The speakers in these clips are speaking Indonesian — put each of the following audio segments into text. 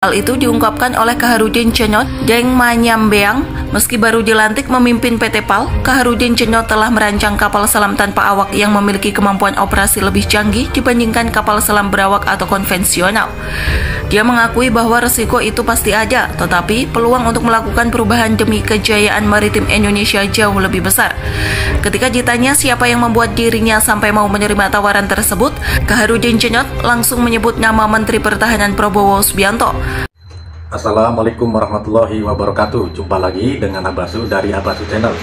Hal itu diungkapkan oleh Kaharudin Cenyot Deng Manyambeang. Meski baru dilantik memimpin PT PAL, Kaharudin Cenyot telah merancang kapal selam tanpa awak yang memiliki kemampuan operasi lebih canggih dibandingkan kapal selam berawak atau konvensional. Dia mengakui bahwa resiko itu pasti ada, tetapi peluang untuk melakukan perubahan demi kejayaan maritim Indonesia jauh lebih besar. Ketika ditanya siapa yang membuat dirinya sampai mau menerima tawaran tersebut, Kaharudin Cenyot langsung menyebut nama Menteri Pertahanan Prabowo Subianto. Assalamualaikum warahmatullahi wabarakatuh. Jumpa lagi dengan Abasu dari Abasu Channel.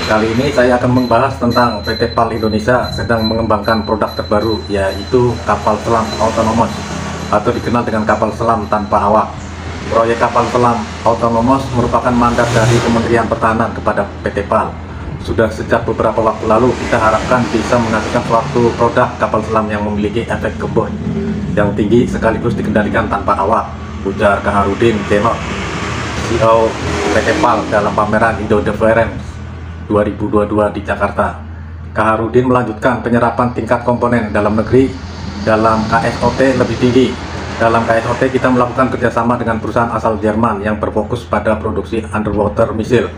Kali ini saya akan membahas tentang PT PAL Indonesia sedang mengembangkan produk terbaru, yaitu kapal selam otonomos atau dikenal dengan kapal selam tanpa awak. Proyek kapal selam otonomos merupakan mandat dari Kementerian Pertahanan kepada PT PAL. Sudah sejak beberapa waktu lalu kita harapkan bisa menghasilkan suatu produk kapal selam yang memiliki efek kebon yang tinggi sekaligus dikendalikan tanpa awak, ujar Kaharudin Cenyot, CEO PT PAL dalam pameran Indo-Defense 2022 di Jakarta. Kaharudin melanjutkan penyerapan tingkat komponen dalam negeri dalam KSOT lebih tinggi. Dalam KSOT kita melakukan kerjasama dengan perusahaan asal Jerman yang berfokus pada produksi underwater missile.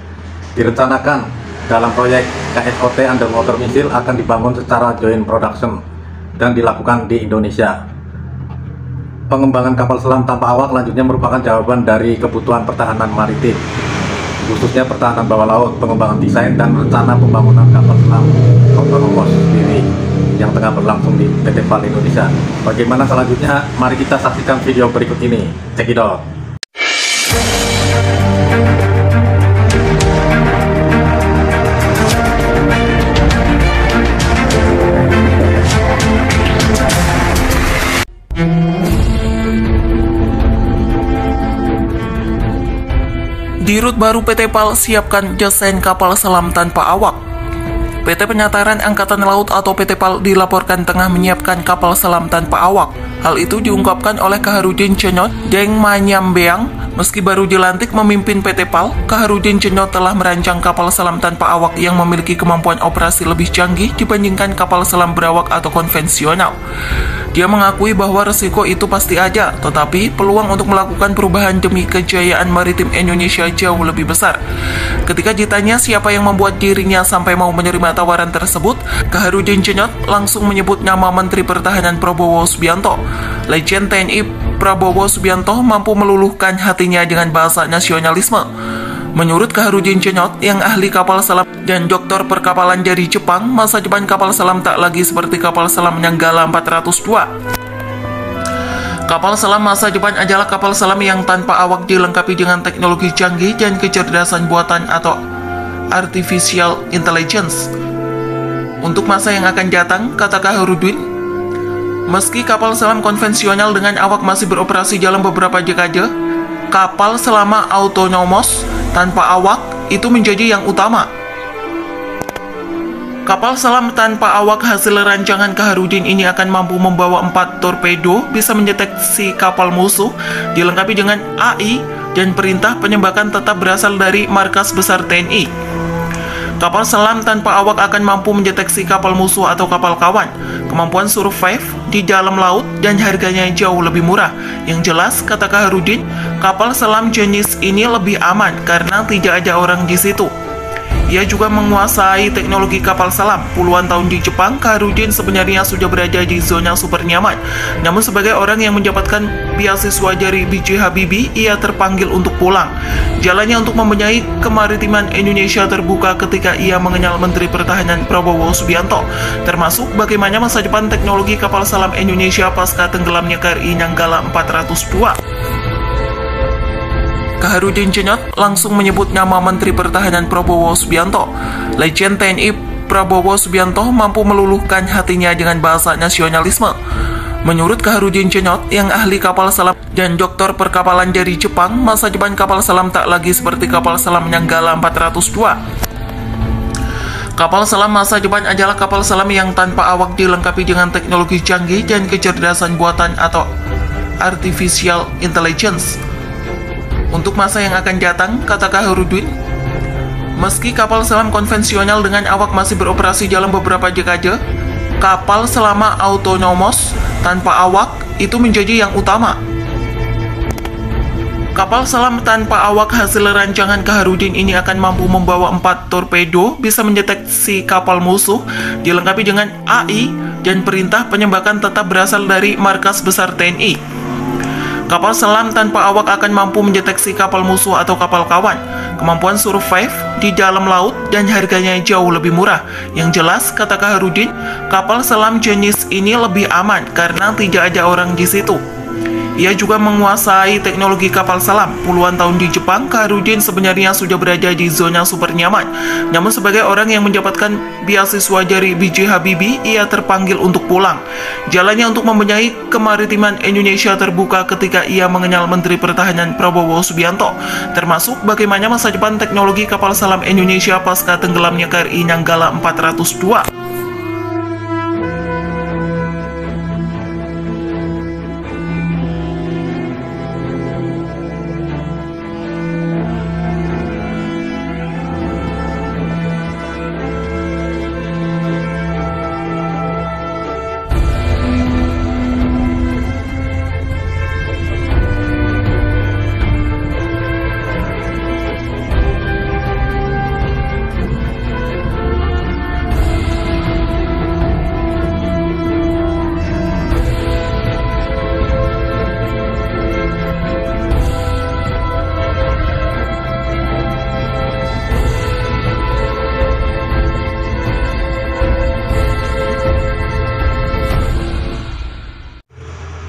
Direncanakan dalam proyek KSOT underwater missile akan dibangun secara joint production dan dilakukan di Indonesia. Pengembangan kapal selam tanpa awak selanjutnya merupakan jawaban dari kebutuhan pertahanan maritim, khususnya pertahanan bawah laut, pengembangan desain dan rencana pembangunan kapal selam otonomos sendiri yang tengah berlangsung di PT PAL Indonesia. Bagaimana selanjutnya? Mari kita saksikan video berikut ini. Check it out. Di rut baru PT PAL siapkan desain kapal selam tanpa awak. PT Penyataran Angkatan Laut atau PT PAL dilaporkan tengah menyiapkan kapal selam tanpa awak. Hal itu diungkapkan oleh Kaharudin Cenyot Deng Manyambeang. Meski baru dilantik memimpin PT PAL, Kaharudin Cenyot telah merancang kapal selam tanpa awak yang memiliki kemampuan operasi lebih canggih dibandingkan kapal selam berawak atau konvensional. Dia mengakui bahwa resiko itu pasti ada, tetapi peluang untuk melakukan perubahan demi kejayaan maritim Indonesia jauh lebih besar. Ketika ditanya siapa yang membuat dirinya sampai mau menerima tawaran tersebut, Kaharudin Cenyot langsung menyebut nama Menteri Pertahanan Prabowo Subianto. Legend TNI Prabowo Subianto mampu meluluhkan hatinya dengan bahasa nasionalisme. Menurut Kaharudin Cenyot yang ahli kapal selam dan doktor perkapalan dari Jepang, masa depan kapal selam tak lagi seperti kapal selam Nanggala 402. Kapal selam masa depan adalah kapal selam yang tanpa awak dilengkapi dengan teknologi canggih dan kecerdasan buatan atau artificial intelligence. Untuk masa yang akan datang, kata Kaharudin, meski kapal selam konvensional dengan awak masih beroperasi dalam beberapa dekade, kapal selam autonomos tanpa awak itu menjadi yang utama. Kapal selam tanpa awak hasil rancangan Kaharudin ini akan mampu membawa 4 torpedo, bisa mendeteksi kapal musuh, dilengkapi dengan AI, dan perintah penembakan tetap berasal dari markas besar TNI. Kapal selam tanpa awak akan mampu mendeteksi kapal musuh atau kapal kawan, kemampuan survive di dalam laut, dan harganya jauh lebih murah. Yang jelas, kata Kaharudin, kapal selam jenis ini lebih aman karena tidak ada orang di situ. Ia juga menguasai teknologi kapal selam. Puluhan tahun di Jepang, Kaharudin sebenarnya sudah berada di zona super nyaman. Namun sebagai orang yang mendapatkan beasiswa dari B.J. Habibie, ia terpanggil untuk pulang. Jalannya untuk membenahi kemaritiman Indonesia terbuka ketika ia mengenal Menteri Pertahanan Prabowo Subianto, termasuk bagaimana masa depan teknologi kapal selam Indonesia pasca tenggelamnya KRI Nanggala 402. Kaharudin Cenyot langsung menyebut nama Menteri Pertahanan Prabowo Subianto. Legend TNI Prabowo Subianto mampu meluluhkan hatinya dengan bahasa nasionalisme. Menurut Kaharudin Cenyot yang ahli kapal selam dan doktor perkapalan dari Jepang, masa depan kapal selam tak lagi seperti kapal selam Nanggala 402. Kapal selam masa depan adalah kapal selam yang tanpa awak dilengkapi dengan teknologi canggih dan kecerdasan buatan atau artificial intelligence. Untuk masa yang akan datang, kata Kaharudin, meski kapal selam konvensional dengan awak masih beroperasi dalam beberapa dekade, kapal selam autonomos tanpa awak itu menjadi yang utama. Kapal selam tanpa awak hasil rancangan Kaharudin ini akan mampu membawa 4 torpedo, bisa mendeteksi kapal musuh, dilengkapi dengan AI, dan perintah penembakan tetap berasal dari markas besar TNI. Kapal selam tanpa awak akan mampu mendeteksi kapal musuh atau kapal kawan, kemampuan survive di dalam laut, dan harganya jauh lebih murah. Yang jelas, kata Kaharudin, kapal selam jenis ini lebih aman karena tidak ada orang di situ. Ia juga menguasai teknologi kapal selam. Puluhan tahun di Jepang, Kaharudin sebenarnya sudah berada di zona super nyaman. Namun sebagai orang yang mendapatkan beasiswa dari B.J. Habibie, ia terpanggil untuk pulang. Jalannya untuk membenahi kemaritiman Indonesia terbuka ketika ia mengenal Menteri Pertahanan Prabowo Subianto, termasuk bagaimana masa depan teknologi kapal selam Indonesia pasca tenggelamnya KRI Nanggala 402.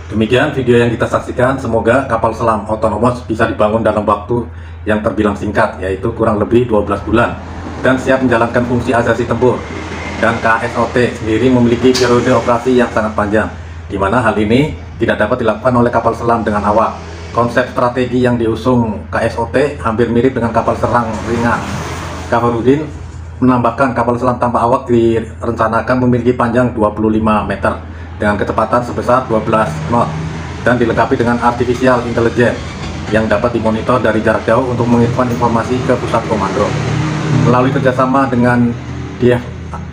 Demikian video yang kita saksikan. Semoga kapal selam otonomos bisa dibangun dalam waktu yang terbilang singkat, yaitu kurang lebih 12 bulan, dan siap menjalankan fungsi asasi tempur. Dan KSOT sendiri memiliki periode operasi yang sangat panjang, di mana hal ini tidak dapat dilakukan oleh kapal selam dengan awak. Konsep strategi yang diusung KSOT hampir mirip dengan kapal serang ringan. Kaharudin menambahkan kapal selam tanpa awak direncanakan memiliki panjang 25 meter dengan kecepatan sebesar 12 knot dan dilengkapi dengan artificial intelligence yang dapat dimonitor dari jarak jauh untuk mengirimkan informasi ke pusat komando. Melalui kerjasama dengan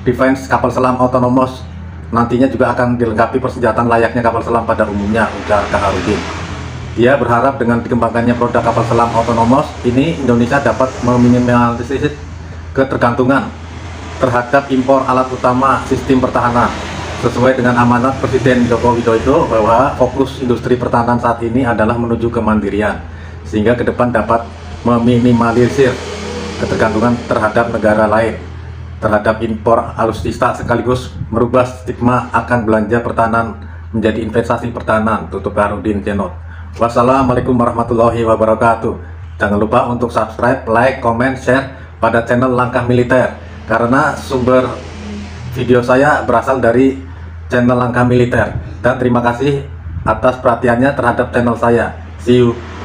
Defense kapal selam otonomos nantinya juga akan dilengkapi persenjataan layaknya kapal selam pada umumnya, ujar Kaharudin. Dia berharap dengan dikembangkannya produk kapal selam otonomos ini, Indonesia dapat meminimalisir ketergantungan terhadap impor alat utama sistem pertahanan, sesuai dengan amanat Presiden Joko Widodo bahwa fokus industri pertahanan saat ini adalah menuju kemandirian, sehingga ke depan dapat meminimalisir ketergantungan terhadap negara lain terhadap impor alutsista, sekaligus merubah stigma akan belanja pertahanan menjadi investasi pertahanan, tutup Kaharudin Cenot. Wassalamualaikum warahmatullahi wabarakatuh. Jangan lupa untuk subscribe, like, comment, share pada channel Langkah Militer, karena sumber video saya berasal dari channel Langkah Militer. Dan terima kasih atas perhatiannya terhadap channel saya. See you.